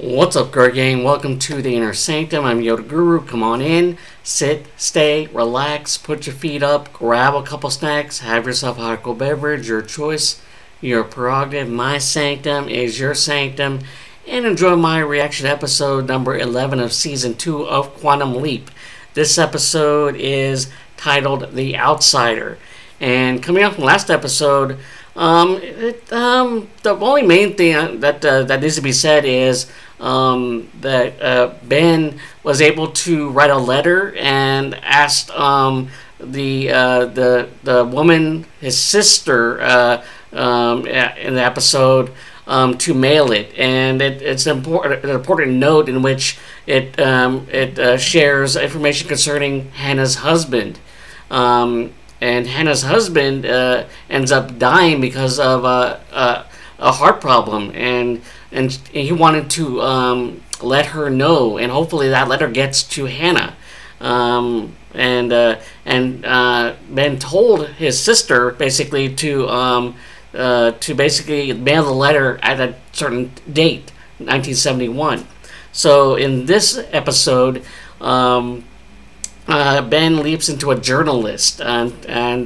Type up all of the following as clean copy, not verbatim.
What's up, Guru Gang? Welcome to the Inner Sanctum. I'm Yoda Guru. Come on in, sit, stay, relax, put your feet up, grab a couple snacks, have yourself a hot beverage, your choice, your prerogative. My sanctum is your sanctum, and enjoy my reaction to episode number 11 of season 2 of Quantum Leap. This episode is titled The Outsider, and coming up from last episode, the only main thing that needs to be said is that Ben was able to write a letter and asked the woman, his sister, in the episode, to mail it, and it's an important note in which it shares information concerning Hannah's husband. And Hannah's husband ends up dying because of a heart problem, and he wanted to let her know, and hopefully that letter gets to Hannah. Ben told his sister basically to basically mail the letter at a certain date, 1971. So in this episode, Ben leaps into a journalist and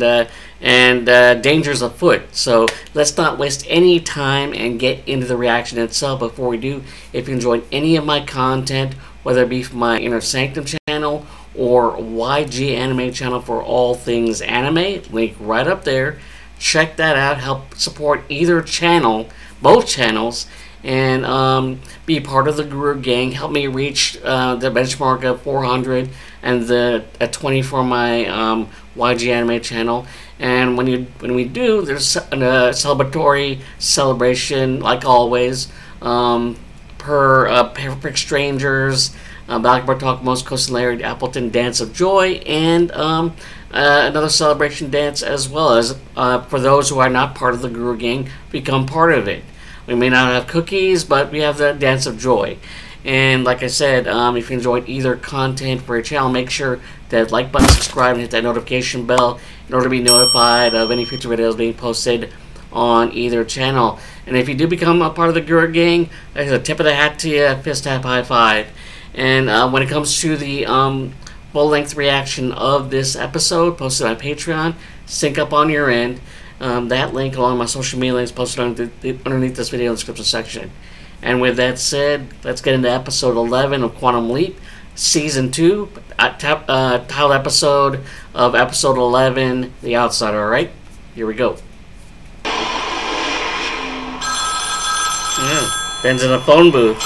dangers afoot. So let's not waste any time and get into the reaction itself. Before we do, if you enjoyed any of my content, whether it be from my Inner Sanctum channel or YG Anime channel for all things anime, link right up there. Check that out. Help support either channel, both channels, and be part of the Guru Gang. Help me reach the benchmark of 400 and at 20 for my YG Anime channel. And when we do, there's a celebratory celebration, like always, per Perfect Strangers, Blackbird Talk, Most Coast and Larry Appleton Dance of Joy, and another celebration dance, as well as for those who are not part of the Guru Gang, become part of it. We may not have cookies, but we have the Dance of Joy. And like I said, if you enjoyed either content for your channel, make sure that like button, subscribe, and hit that notification bell in order to be notified of any future videos being posted on either channel. And if you do become a part of the Guru Gang, there's a tip of the hat to you, fist tap, high five. And when it comes to the full-length reaction of this episode, posted on Patreon, sync up on your end. That link, along with my social media links, posted underneath this video in the description section. And with that said, let's get into episode 11 of Quantum Leap, season 2, title episode of episode 11, The Outsider. Alright, here we go. Yeah, Ben's in a phone booth.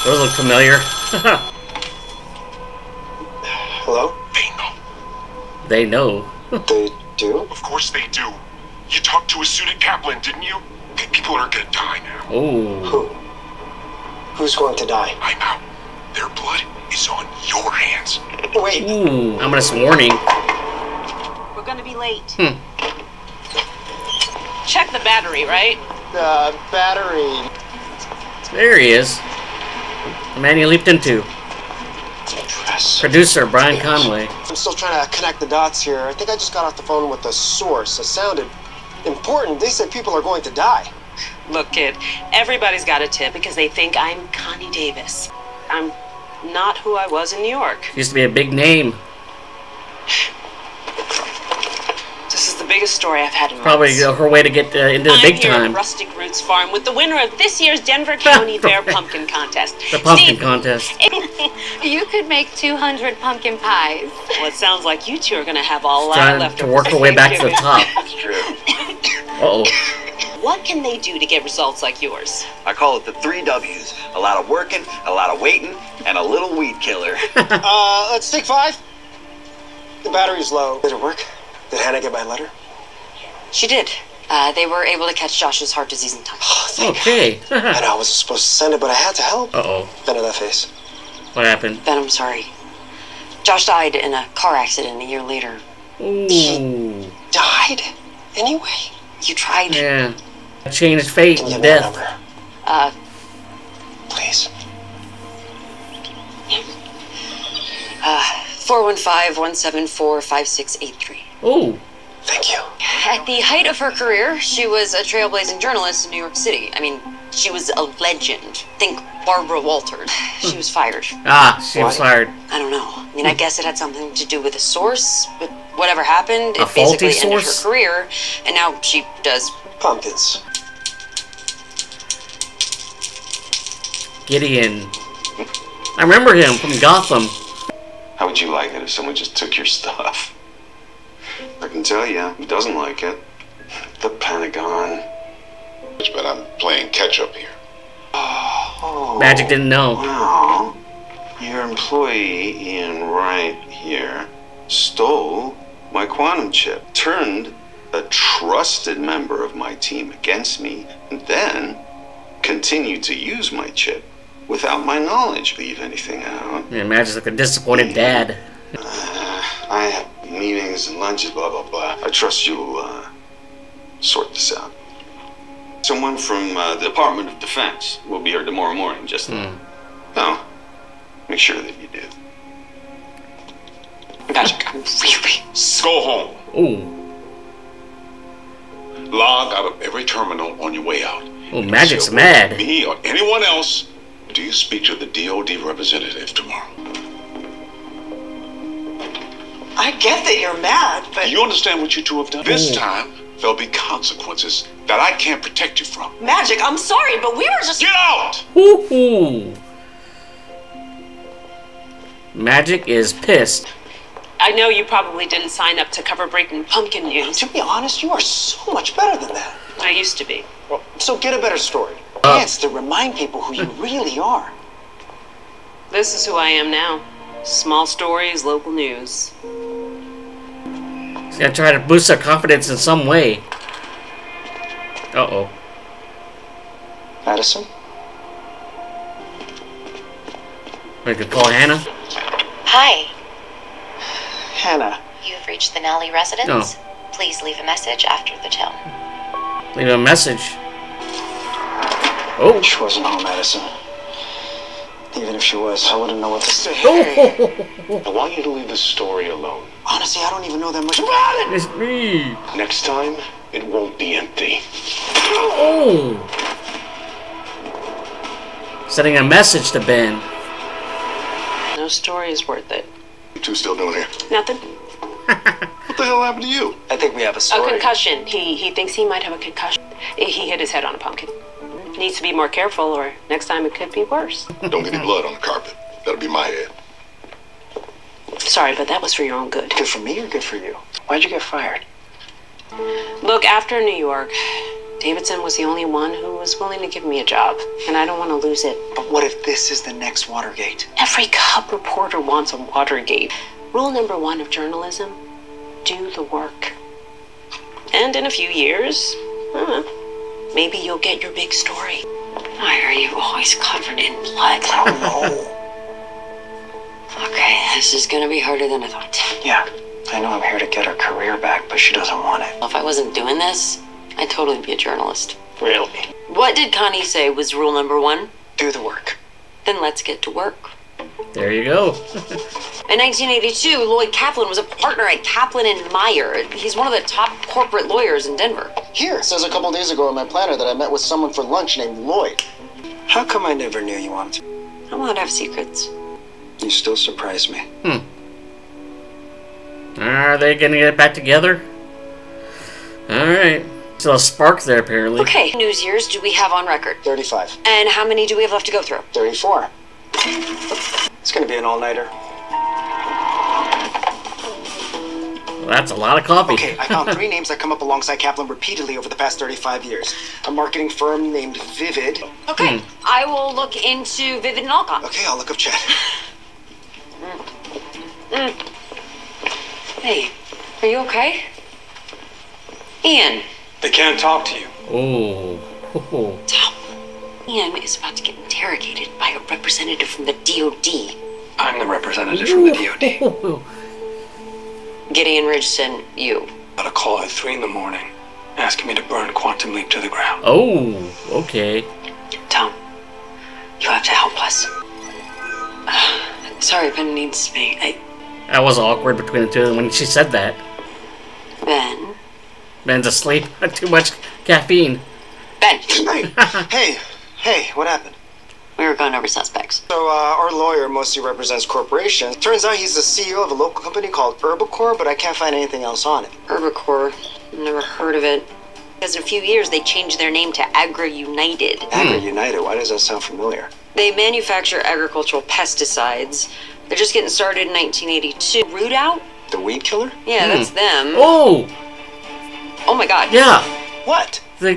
Those look familiar. Hello? They know. They do? Of course they do. You talked to a suited Kaplan, didn't you? People are gonna die now. Oh. Who's going to die? I'm out. Their blood is on your hands. Wait. Ooh, ominous warning. We're gonna be late. Check the battery, right? Battery. There he is. The man you leaped into. Press. Producer Brian Conway. I'm still trying to connect the dots here. I think I just got off the phone with the source. It sounded important. They said people are going to die. Look, kid, everybody's got a tip because they think I'm Connie Davis. I'm not who I was in New York. Used to be a big name. This is the biggest story I've had in Probably months. her way to get into the big I'm here time. at Rustic Roots Farm with the winner of this year's Denver County Fair Pumpkin Contest. The pumpkin Steve, contest. You could make 200 pumpkin pies. Well, it sounds like you two are going to have a lot Trying left to work her way back to the top. It's true. Uh-oh. What can they do to get results like yours? I call it the 3 W's. A lot of working, a lot of waiting, and a little weed killer. Let's take 5. The battery's low. Did it work? Did Hannah get my letter? She did. They were able to catch Josh's heart disease in time. Oh, thank Okay. God. I know I wasn't supposed to send it, but I had to help. Uh-oh. None of that face. What happened? Ben, I'm sorry. Josh died in a car accident a year later. Ooh. Died? Anyway? You tried. Yeah. Changed fate Can you and give me a death. number? Please. 415-174-5683. Ooh. Thank you. At the height of her career, she was a trailblazing journalist in New York City. I mean, She was a legend. Think Barbara Walters. She was fired. Ah, she was fired. I don't know. I mean, I guess it had something to do with a source, but whatever happened, A it basically faulty ended her source? career, and now she does. Pumpkins. Gideon. I remember him from Gotham. How would you like it if someone just took your stuff? I can tell you who doesn't like it. The Pentagon. But I'm playing catch up here. Oh, Magic didn't know. Well, your employee, Ian Wright here, stole my quantum chip, turned a trusted member of my team against me, and then continued to use my chip without my knowledge. Leave anything out. Yeah, Magic's like a disappointed dad. I have meetings and lunches, blah, blah, blah. I trust you'll sort this out. Someone from the Department of Defense will be here tomorrow morning, just no. Make sure that you do. Magic, I'm really. Go home. Ooh. Log out of every terminal on your way out. Oh, Magic's So, mad. Me or anyone else, do you speak to the DOD representative tomorrow? I get that you're mad, but You understand what you two have done? This Oh. time, there'll be consequences that I can't protect you from. Magic, I'm sorry, but we were just. Get out! Woohoo! Magic is pissed. I know you probably didn't sign up to cover Breaking Pumpkin News. To be honest, you are so much better than that. I used to be. Well, so get a better story. Chance to remind people who you really are. This is who I am now. Small stories, local news. He's gonna try to boost their confidence in some way. Uh-oh. Madison? We could call Hannah? Hi, Hannah. you've reached the Nally residence. Please leave a message after the tone. Leave a message. Oh. She wasn't home, Madison. Even if she was, I wouldn't know what to say. I want you to leave the story alone. Honestly, I don't even know that much about it. It's me. Next time, it won't be empty. Oh. Sending a message to Ben. No story is worth it. You two still doing here? Nothing. What the hell happened to you? I think we have a A story. concussion. He thinks he might have a concussion. He hit his head on a pumpkin. Needs to be more careful, or next time it could be worse. Don't get any blood on the carpet. That'll be my head. Sorry, but that was for your own good. Good for me or good for you? Why'd you get fired? Look, after New York, Davidson was the only one who was willing to give me a job, and I don't want to lose it. But what if this is the next Watergate? Every cub reporter wants a Watergate. Rule number one of journalism, do the work. And in a few years, maybe you'll get your big story. Why are you always covered in blood? I don't know. Okay, this is gonna be harder than I thought. Yeah, I know I'm here to get her career back, but she doesn't want it. If I wasn't doing this, I'd totally be a journalist. Really? What did Connie say was rule number one? Do the work. Then let's get to work. There you go. In 1982, Lloyd Kaplan was a partner at Kaplan and Meyer. He's one of the top corporate lawyers in Denver. Here, it says a couple days ago in my planner that I met with someone for lunch named Lloyd. How come I never knew you wanted to? I'm allowed to have secrets. You still surprise me. Are they gonna get back together? Alright. Still a spark there, apparently. Okay, news years do we have on record? 35. And how many do we have left to go through? 34. It's gonna be an all-nighter. Well, that's a lot of coffee. Okay, I found 3 names that come up alongside Kaplan repeatedly over the past 35 years. A marketing firm named Vivid. Okay, I will look into Vivid and Alcon. Okay, I'll look up Chad. Hey, are you okay? Ian. They can't talk to you. Oh. Tom. Ian is about to get interrogated by a representative from the DOD. I'm the representative from the DOD. Gideon Ridge sent you. Got a call at 3 in the morning, asking me to burn Quantum Leap to the ground. Oh, okay. Tom, you have to help us. Sorry, Ben needs me. That was awkward between the two of them when she said that. Ben? Ben's asleep. Too much caffeine. Ben! Hey, Hey, what happened? We were going over suspects. So, our lawyer mostly represents corporations. Turns out he's the CEO of a local company called Herbacor, but I can't find anything else on it. Herbacor. Never heard of it. Because in a few years, they changed their name to Agri United. Agri United, why does that sound familiar? They manufacture agricultural pesticides. They're just getting started in 1982. Root Out? The weed killer? Yeah, that's them. Oh! Oh my god. Yeah! What? The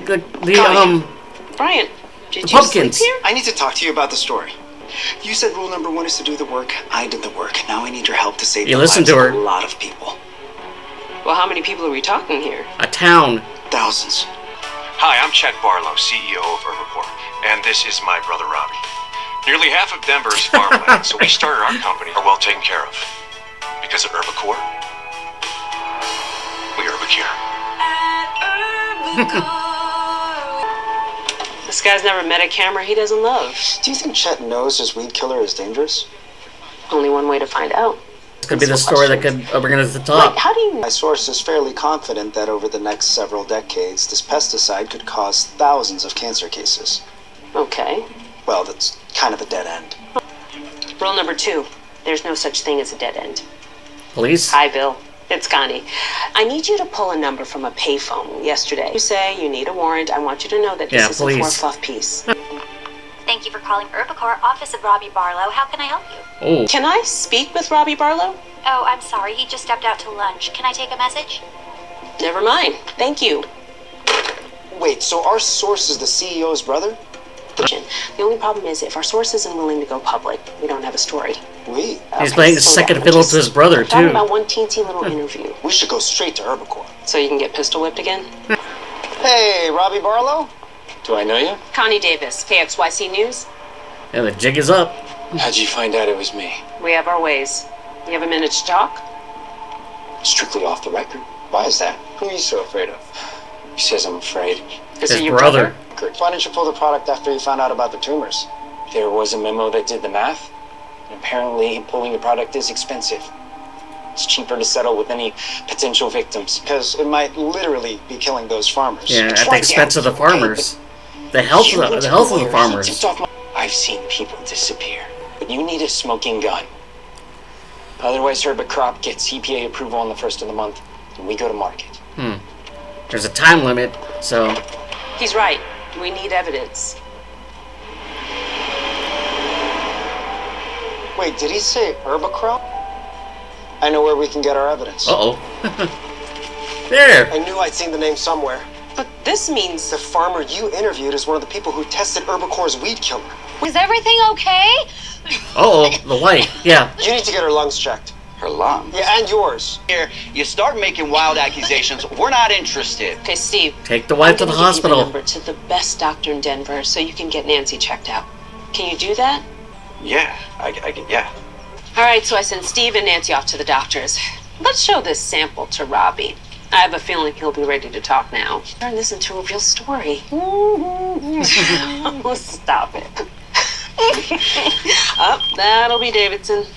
Brian, did the you pumpkins. sleep here? I need to talk to you about the story. You said rule number 1 is to do the work. I did the work. Now I need your help to save You the listened lives to her. of a lot of people. Well, how many people are we talking here? A town. Thousands. Hi, I'm Chet Barlow, CEO of Herbacor, and this is my brother Robbie. Nearly half of Denver is farmland, so we started our company are well taken care of. Because at Herbacor, we herbacure. This guy's never met a camera he doesn't love. Do you think Chet knows his weed killer is dangerous? Only one way to find out. This could be the story that could bring us to the top. Wait, how do you... My source is fairly confident that over the next several decades, this pesticide could cause thousands of cancer cases. Okay. Well, that's kind of a dead end. Rule number 2. There's no such thing as a dead end. Police? Hi, Bill. It's Connie. I need you to pull a number from a payphone yesterday. You say you need a warrant. I want you to know that this isn't for a fluff piece. Thank you for calling Herbacor, office of Robbie Barlow. How can I help you? Oh. Can I speak with Robbie Barlow? Oh, I'm sorry. He just stepped out to lunch. Can I take a message? Never mind. Thank you. Wait, so our source is the CEO's brother? The only problem is if our source isn't willing to go public, we don't have a story. We? He's playing the second fiddle to his brother, I'm talking too. about one teensy little interview. We should go straight to Herbacor. So you can get pistol whipped again? Hey, Robbie Barlow? Do I know you? Connie Davis, KXYC News. And the jig is up. How'd you find out it was me? We have our ways. You have a minute to talk? Strictly off the record. Why is that? Who are you so afraid of? He says I'm afraid. Is His he your brother. Why didn't you pull the product after you found out about the tumors? There was a memo that did the math, and apparently pulling the product is expensive. It's cheaper to settle with any potential victims. Because it might literally be killing those farmers. Yeah, at the expense of the farmers. The health of the farmers. I've seen people disappear, but you need a smoking gun. Otherwise, Herbacrop gets EPA approval on the 1st of the month, and we go to market. There's a time limit, so... He's right. We need evidence. Wait, did he say Herbacrop? I know where we can get our evidence. Uh-oh. There! I knew I'd seen the name somewhere. But this means... The farmer you interviewed is one of the people who tested Herbacor's weed killer. Is everything okay? Uh-oh, the wife. Yeah. You need to get her lungs checked. Her lungs? Yeah, and yours. Here, you start making wild accusations. We're not interested. Okay, Steve. Take the wife to the hospital. Give you the number to the best doctor in Denver so you can get Nancy checked out. Can you do that? Yeah, yeah. All right, so I send Steve and Nancy off to the doctors. Let's show this sample to Robbie. I have a feeling he'll be ready to talk now. Turn this into a real story. Oh, stop it. That'll be Davidson.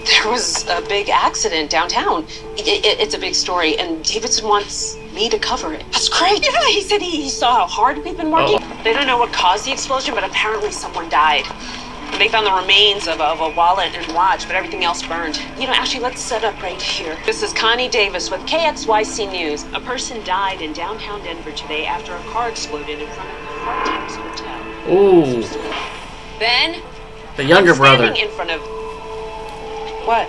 There was a big accident downtown. It's a big story, and Davidson wants me to cover it. That's great. Yeah, he said he saw how hard we've been working. They don't know what caused the explosion, but apparently someone died. They found the remains of a wallet and watch, but everything else burned. You know, actually, let's set up right here. This is Connie Davis with KXYC News. A person died in downtown Denver today after a car exploded in front of the Hart Hotel. Ooh. Ben? The younger brother. Standing in front of... What?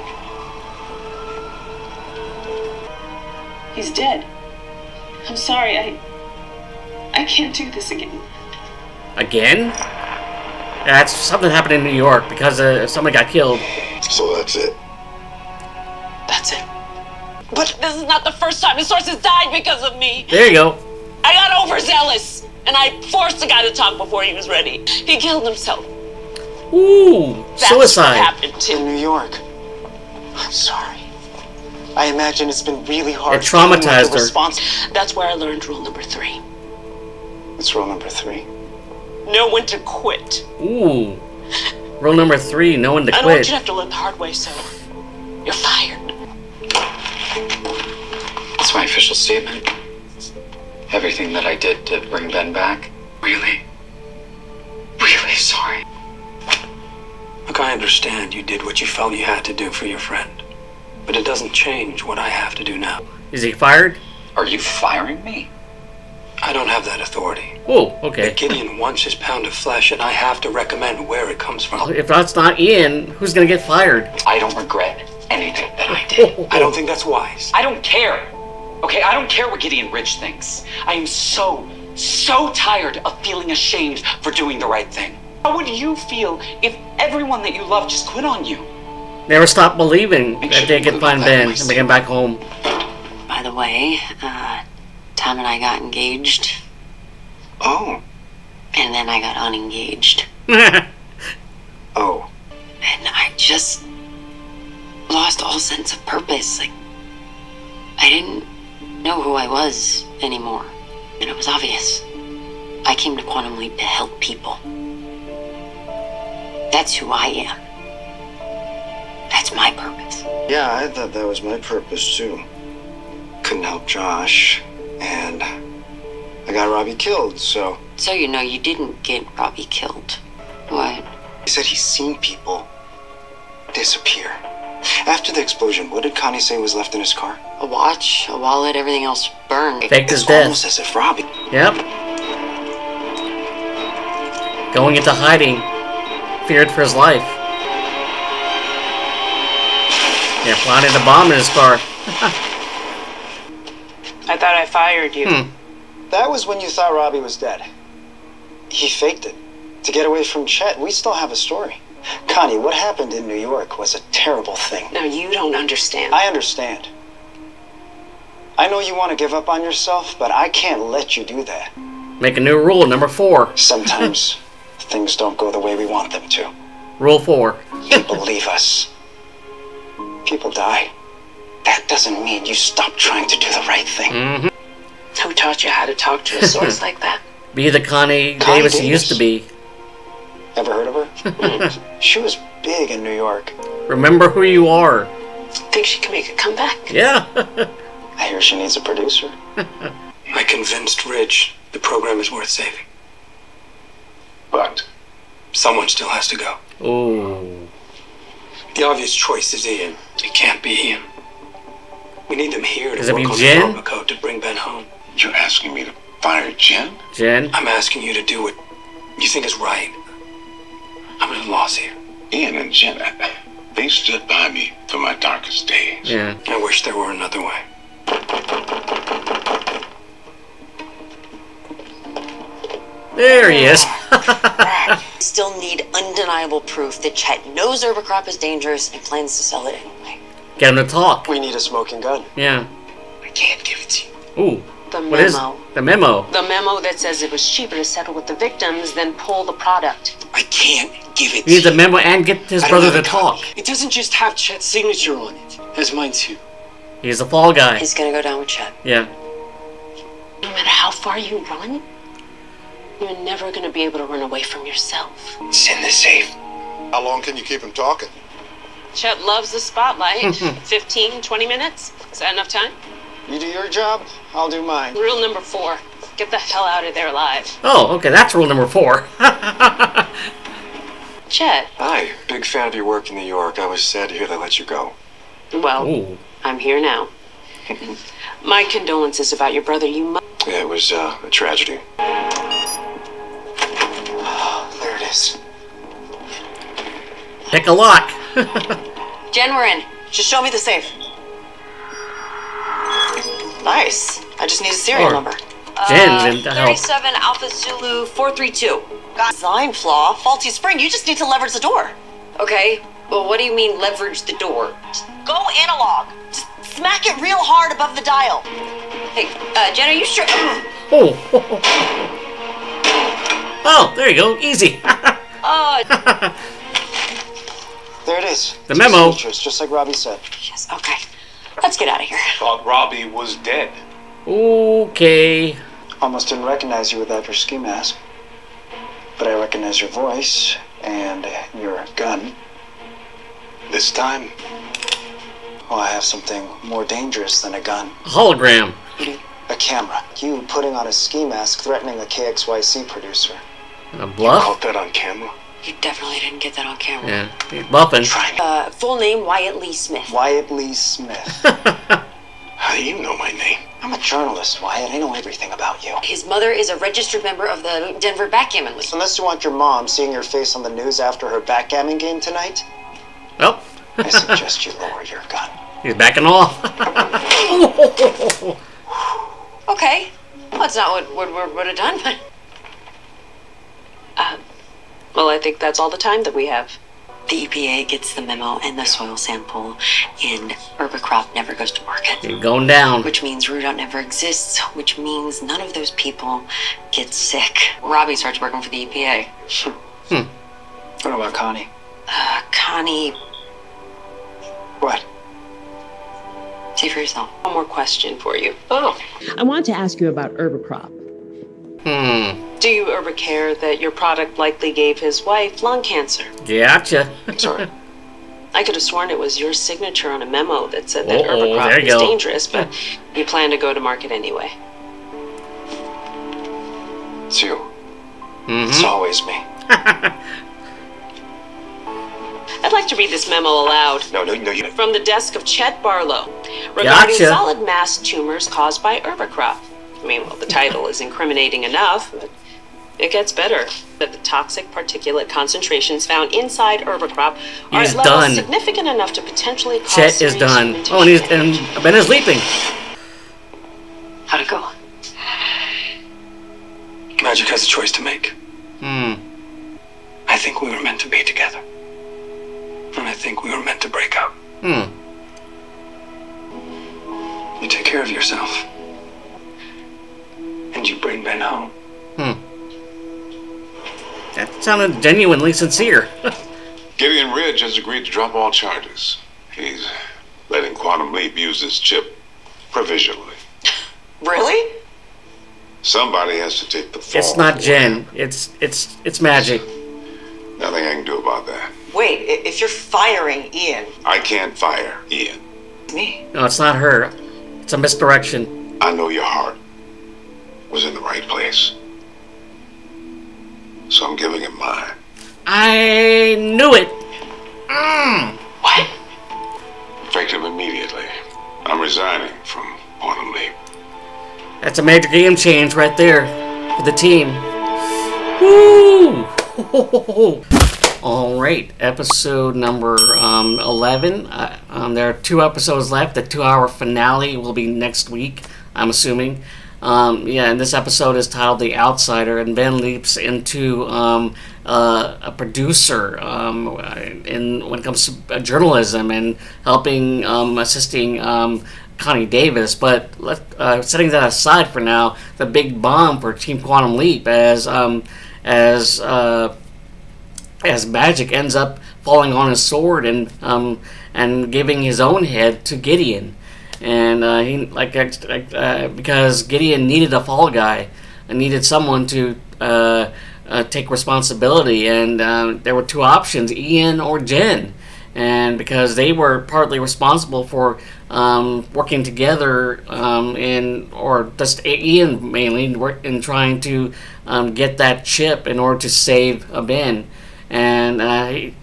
He's dead. I'm sorry, I can't do this again. Again? That's something happened in New York because somebody got killed. So that's it. That's it. But this is not the first time the source has died because of me. There you go. I got overzealous, and I forced the guy to talk before he was ready. He killed himself. Ooh, That's suicide. What happened In New York. I'm sorry. I imagine it's been really hard. It traumatized her. That's where I learned rule number 3. What's rule number 3? Know when to quit. Ooh. Rule number 3, no one to I don't want you quit. to have to learn the hard way, so you're fired. That's my official statement. Everything that I did to bring Ben back, really? really sorry. Look, I understand you did what you felt you had to do for your friend. But it doesn't change what I have to do now. Is he fired? Are you firing me? I don't have that authority. Oh, okay. But Gideon wants his pound of flesh, and I have to recommend where it comes from. If that's not Ian, who's gonna get fired? I don't regret anything that I did. I don't think that's wise. I don't care. Okay, I don't care what Gideon Rich thinks. I am so tired of feeling ashamed for doing the right thing. How would you feel if everyone that you love just quit on you? Never stop believing that they could find Ben and bring him back home. By the way, Tom and I got engaged. Oh. And then I got unengaged. Oh. And I just lost all sense of purpose. Like, I didn't know who I was anymore. And it was obvious. I came to Quantum Leap to help people. That's who I am. That's my purpose. Yeah, I thought that was my purpose too. Couldn't help Josh, and I got Robbie killed, so... So you know you didn't get Robbie killed. What? He said he's seen people disappear. After the explosion, what did Connie say was left in his car? A watch, a wallet, everything else burned. Faked his It's death. almost as if Robbie... Yep. Going into hiding. Feared for his life. Yeah, planted a bomb in his car. I thought I fired you. That was when you thought Robbie was dead. He faked it. To get away from Chet, we still have a story. Connie, what happened in New York was a terrible thing. No, you don't understand. I understand. I know you want to give up on yourself, but I can't let you do that. Make a new rule, number 4. Sometimes things don't go the way we want them to. Rule 4. You believe us. People die. That doesn't mean you stop trying to do the right thing. Who taught you how to talk to a source like that? Be the Connie Davis you used to be. Ever heard of her? She was big in New York. Remember who you are. Think she can make a comeback? Yeah. I hear she needs a producer. I convinced Rich the program is worth saving. But someone still has to go. Oh. The obvious choice is Ian. It can't be Ian. We need them here Does to it work mean on Jen? the code to bring Ben home. you're asking me to fire Jen? Jen? I'm asking you to do what you think is right. I'm at a loss here. Ian and Jen, they stood by me through my darkest days. Yeah. I wish there were another way. There he is. Still need undeniable proof that Chet knows Herbacrop is dangerous and plans to sell it anyway. Get him to talk. We need a smoking gun. Yeah. I can't give it to you. Ooh. The What is memo. the memo? The memo that says it was cheaper to settle with the victims than pull the product. I can't give it He needs a memo and get his I don't brother have to a copy. talk. It doesn't just have Chet's signature on it. It has mine too. He's a fall guy. He's gonna go down with Chet. Yeah. No matter how far you run, you're never gonna be able to run away from yourself. It's in the safe. How long can you keep him talking? Chet loves the spotlight. 15, 20 minutes? Is that enough time? You do your job, I'll do mine. Rule number 4. Get the hell out of there alive. Oh, okay, that's rule number 4. Chet. Hi, big fan of your work in New York. I was sad to hear they let you go. Well, Ooh. I'm here now. My condolences about your brother. You must. Yeah, it was a tragedy. There it is. Pick a lock. Jen, we're in. Just show me the safe. Nice. I just need a serial Or- number. Jen's in to help. 37 Alpha Zulu 432. Got design flaw, faulty spring. You just need to leverage the door. Okay. Well, what do you mean leverage the door? Just go analog. Just smack it real hard above the dial. Hey, Jen, are you sure? Oh. Oh, there you go. Easy. There it is. The memo. Signatures, just like Robbie said. Yes, okay. Let's get out of here. Thought Robbie was dead. Okay. Almost didn't recognize you without your ski mask. But I recognize your voice and your gun. This time, Well, I have something more dangerous than a gun. Hologram. A camera. You putting on a ski mask threatening a KXYC producer. A bluff? Caught that on camera? You definitely didn't get that on camera. Yeah, he's bluffing. Full name, Wyatt Lee Smith. Wyatt Lee Smith. How do you know my name? I'm a journalist, Wyatt. I know everything about you. His mother is a registered member of the Denver Backgammon League. Unless you want your mom seeing your face on the news after her backgammon game tonight, Well, I suggest you lower your gun. he's backing off. Okay. Well, that's not what Woodward would have done, but... Well, I think that's all the time that we have. The EPA gets the memo and the soil sample, and Herbicrop never goes to market. He's going down. Which means Root Out never exists, which means none of those people get sick. Robbie starts working for the EPA. What about Connie? Connie... What? See for yourself. One more question for you. Oh. I want to ask you about Herbicrop. Do you ever care that your product likely gave his wife lung cancer? Gotcha. Sorry. I could have sworn it was your signature on a memo that said that there Herbicrop you was go. dangerous, but you plan to go to market anyway. It's you. It's always me. I'd like to read this memo aloud. No, you... From the desk of Chet Barlow, regarding Gotcha. solid mass tumors caused by Herbicrop. I mean, well, the title is incriminating enough, but it gets better. That the toxic particulate concentrations found inside Herbicrop are He's at levels done. significant enough to potentially cause Chet is serious done. human Oh, and tissue Ben is leaping. How'd it go? Magic has a choice to make. I think we were meant to be together. And I think we were meant to break up. You take care of yourself. And you bring Ben home. That sounded genuinely sincere. Gideon Ridge has agreed to drop all charges. He's letting Quantum Leap use this chip provisionally. Really? Somebody has to take the fall. It's not Jen. It's Magic. Nothing I can do about that. Wait, if you're firing Ian... I can't fire Ian. Me? No, it's not her. It's a misdirection. I know your heart was in the right place. So I'm giving it mine. I knew it. What? Effective immediately. I'm resigning from Quantum Leap. That's a major game change right there for the team. Woo! Alright, episode number 11. There are 2 episodes left. The 2-hour finale will be next week, I'm assuming. And this episode is titled The Outsider, and Ben leaps into a producer when it comes to journalism and helping, assisting Connie Davis. But setting that aside for now, the big bomb for Team Quantum Leap as Magic ends up falling on his sword and giving his own head to Gideon. And because Gideon needed a fall guy, and needed someone to take responsibility, and there were 2 options: Ian or Jen. And because they were partly responsible for working together, or just Ian mainly, in trying to get that chip in order to save Ben. And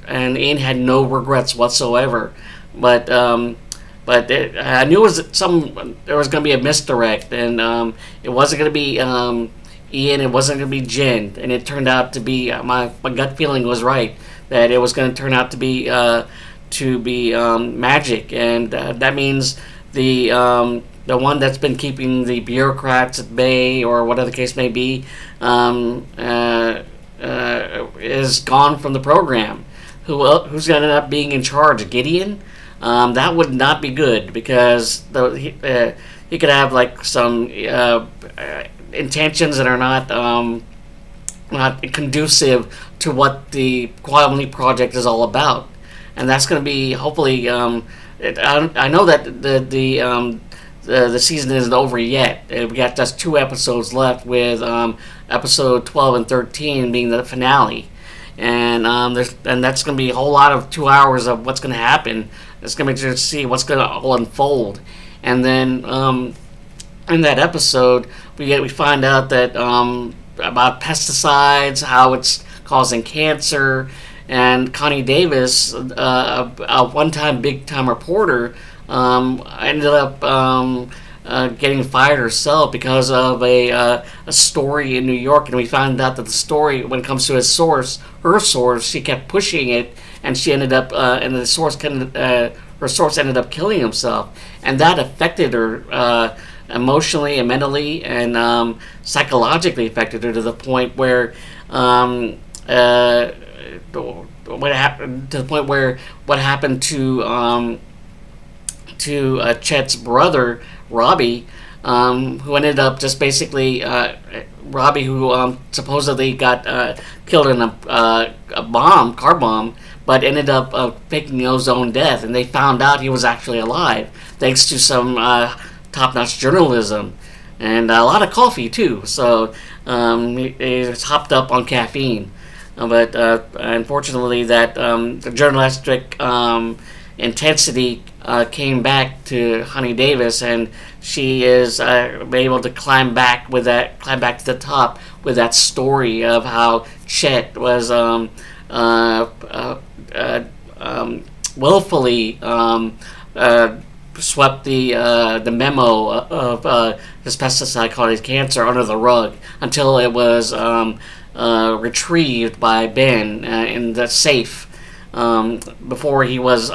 Ian had no regrets whatsoever, but I knew there was going to be a misdirect, and it wasn't going to be Ian, it wasn't going to be Jen, and it turned out to be my gut feeling was right, that it was going to turn out to be Magic, and that means the one that's been keeping the bureaucrats at bay, or whatever the case may be, is gone from the program. Who's going to end up being in charge? Gideon? That would not be good, because he could have some intentions that are not conducive to what the Quantum Leap project is all about, and that's going to be hopefully. I know that the season isn't over yet. We got just 2 episodes left, with episode 12 and 13 being the finale, and that's going to be a whole lot of 2 hours of what's going to happen. It's going to be interesting to see what's going to all unfold, and then in that episode we find out that about pesticides, how it's causing cancer. And Connie Davis, a one-time big-time reporter, ended up getting fired herself because of a story in New York. And we found out that the story, when it comes to her source, she kept pushing it, and she ended up, and the source her source ended up killing himself, and that affected her emotionally and mentally and psychologically affected her to the point where what happened to Chet's brother Robbie, who ended up just basically Robbie, who supposedly got killed in a car bomb, but ended up faking his own death, and they found out he was actually alive thanks to some top-notch journalism and a lot of coffee too. So he was hopped up on caffeine, but unfortunately, that the journalistic intensity came back to Honey Davis, and she is able to climb back to the top with that story of how Chet was willfully swept the memo of his pesticide-causing cancer under the rug until it was retrieved by Ben in the safe before he was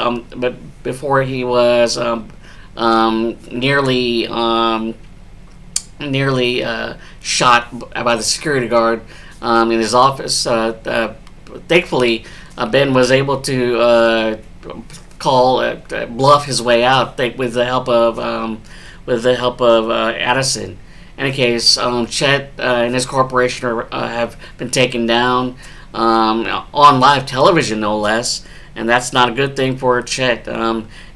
nearly shot by the security guard in his office. Thankfully, Ben was able to bluff his way out with the help of Addison. In any case, Chet and his corporation have been taken down on live television, no less, and that's not a good thing for Chet,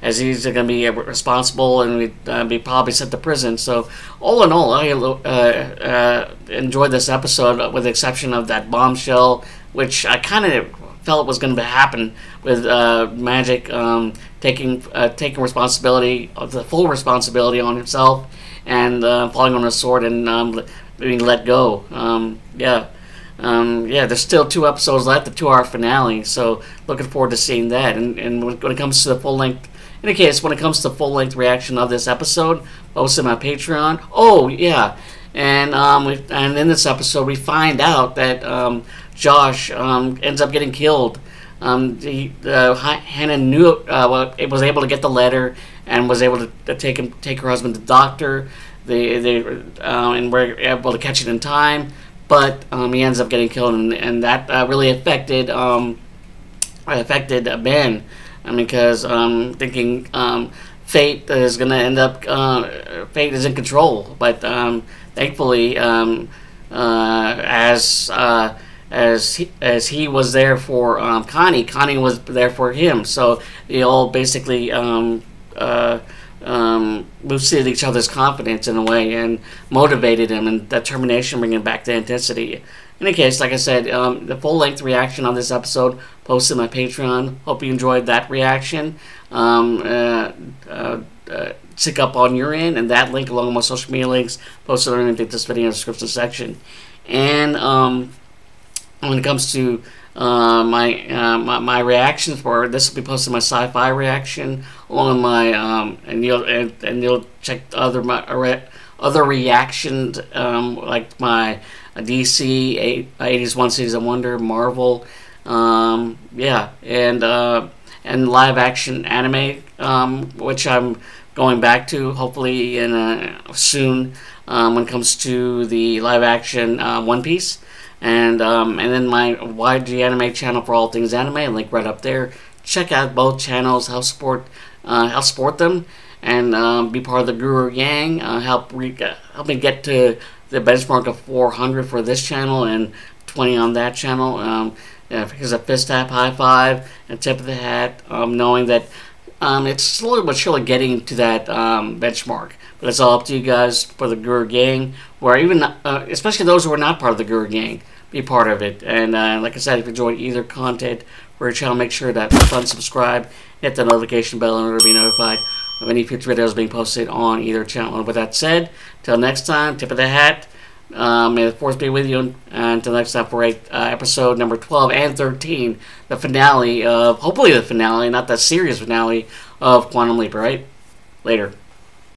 as he's going to be responsible and be probably sent to prison. So, all in all, I enjoyed this episode, with the exception of that bombshell, which I kind of felt was going to happen with Magic taking responsibility, the full responsibility on himself, and falling on his sword and being let go. There's still 2 episodes left, the 2-hour finale, so looking forward to seeing that. And when it comes to the full-length, in any case, when it comes to the full-length reaction of this episode, posted on my Patreon. Oh, yeah. And in this episode, we find out that Josh ends up getting killed. Hannah was able to get the letter and was able to take her husband to the doctor. And were able to catch it in time, but he ends up getting killed, and that really affected Ben, because thinking fate is going to end up fate is in control, but thankfully as he was there for Connie was there for him, so they all basically boosted each other's confidence in a way and motivated him, and determination, bringing back the intensity. In any case, like I said, the full-length reaction on this episode posted on my Patreon. Hope you enjoyed that reaction. Stick up on your end, and that link along with my social media links posted underneath this video in the description section. And when it comes to my reactions for this, will be posted my sci-fi reaction along with my and you'll check other reactions like my DC 80s One Season Wonder, Marvel, and live action anime, which I'm going back to hopefully in soon when it comes to the live action One Piece. And then my YG Anime channel for all things anime, link right up there. Check out both channels, help support them, and be part of the Guru Gang. Help me get to the benchmark of 400 for this channel and 20 on that channel. Because a fist tap, high five, and tip of the hat, knowing that it's slowly but surely getting to that benchmark. But it's all up to you guys for the Guru Gang, or even especially those who are not part of the Guru Gang, be part of it. And like I said, if you enjoyed either content for your channel, make sure that subscribe, hit the notification bell in order to be notified of any future videos being posted on either channel. And with that said, till next time, tip of the hat, May the Force be with you. And until next time for episode number 12 and 13, the finale of, hopefully the finale, not the series finale of Quantum Leap, right? Later.